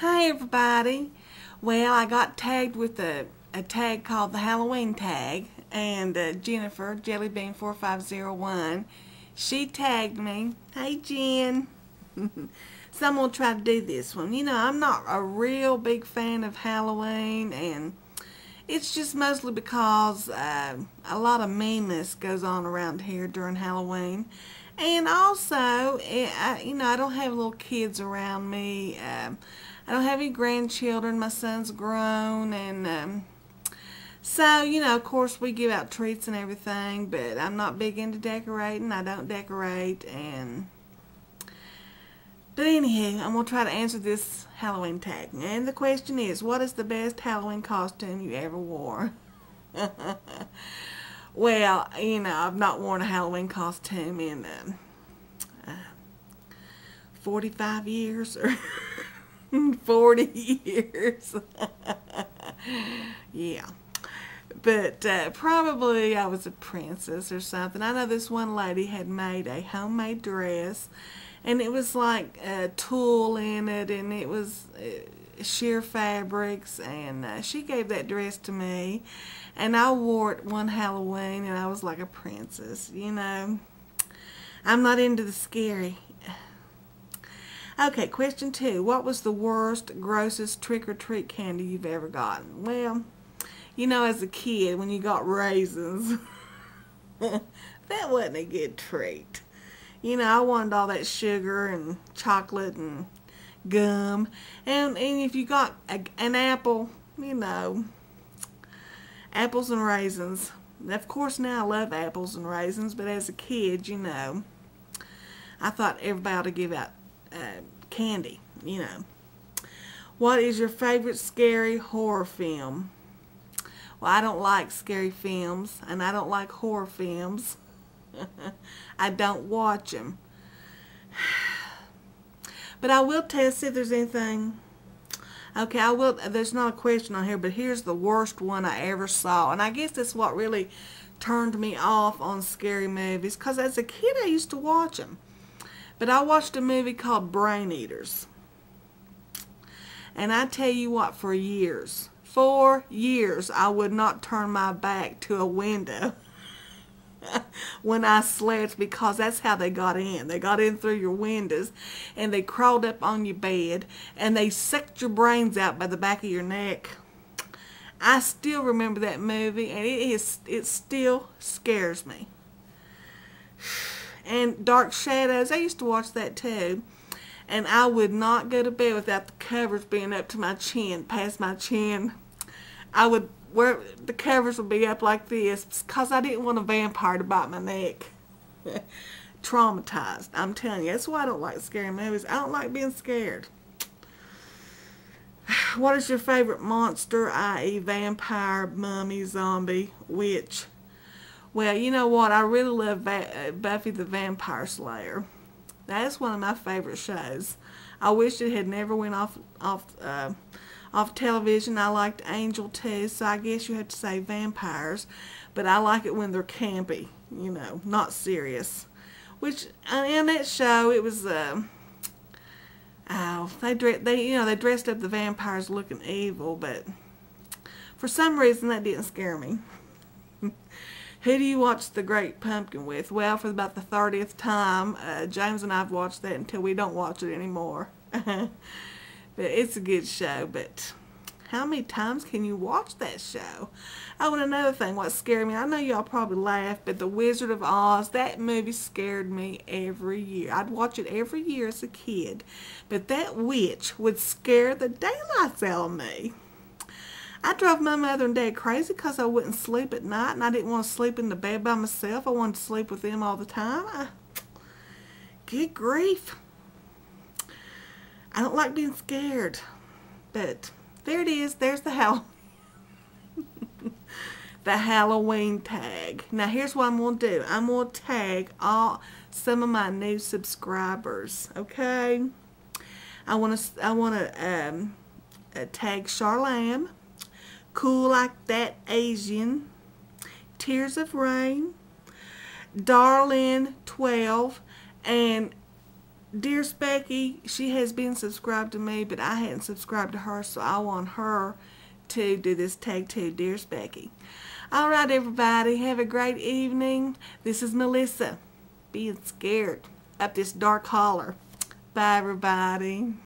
Hi everybody. Well, I got tagged with a tag called the Halloween tag, and Jennifer, Jellybean4501, she tagged me. Hey Jen. So I'm going to try to do this one. You know, I'm not a real big fan of Halloween, and it's just mostly because a lot of meanness goes on around here during Halloween. And also, I don't have little kids around me. I don't have any grandchildren. My son's grown, and so, of course, we give out treats and everything, but I'm not big into decorating. I don't decorate, but anywho, I'm going to try to answer this Halloween tag. And the question is, what is the best Halloween costume you ever wore? Well, I've not worn a Halloween costume in 45 years or 40 years. Yeah. But probably I was a princess or something. I know this one lady had made a homemade dress, and it was like tulle in it, and it was sheer fabrics, and she gave that dress to me, and I wore it one Halloween, and I was like a princess. I'm not into the scary. Okay, question 2. What was the worst, grossest trick-or-treat candy you've ever gotten? Well, as a kid, when you got raisins, that wasn't a good treat. I wanted all that sugar and chocolate and gum. And if you got an apple, apples and raisins. Of course, now I love apples and raisins, but as a kid, I thought everybody ought to give out candy, What is your favorite scary horror film? Well, I don't like scary films, and I don't like horror films. I don't watch them. But I will tell you, see if there's anything. Okay, I will. There's not a question on here, but here's the worst one I ever saw. And I guess that's what really turned me off on scary movies, because as a kid I used to watch them. But I watched a movie called Brain Eaters. And I tell you what, for years, I would not turn my back to a window when I slept, because that's how they got in. They got in through your windows, and they crawled up on your bed, and they sucked your brains out by the back of your neck. I still remember that movie, and it still scares me. And Dark Shadows, I used to watch that too. And I would not go to bed without the covers being up to my chin, past my chin. The covers would be up like this, because I didn't want a vampire to bite my neck. Traumatized, I'm telling you. That's why I don't like scary movies. I don't like being scared. What is your favorite monster, i.e. vampire, mummy, zombie, witch? Well, you know what? I really love Buffy the Vampire Slayer. That's one of my favorite shows. I wish it had never went off television. I liked Angel too, so I guess you have to say vampires. But I like it when they're campy, not serious. Which in that show, it was they dressed up the vampires looking evil, but for some reason that didn't scare me. Who do you watch The Great Pumpkin with? Well, for about the 30th time, James and I have watched that until we don't watch it anymore. But it's a good show, but how many times can you watch that show? Oh, and another thing, what scared me, I know y'all probably laugh, but The Wizard of Oz, that movie scared me every year. I'd watch it every year as a kid, but that witch would scare the daylights out of me. I drove my mother and dad crazy because I wouldn't sleep at night, and I didn't want to sleep in the bed by myself. I wanted to sleep with them all the time. Good grief. I don't like being scared. But there it is. There's the the Halloween tag. Now here's what I'm going to do. I'm going to tag some of my new subscribers. Okay? I want to tag Charlam, Cool Like That Asian, Tears of Rain, Darlin 12, and Dear Specky, she has been subscribed to me, but I hadn't subscribed to her, so I want her to do this tag too, Dear Specky. Alright everybody, have a great evening. This is Melissa, being scared up this dark holler. Bye everybody.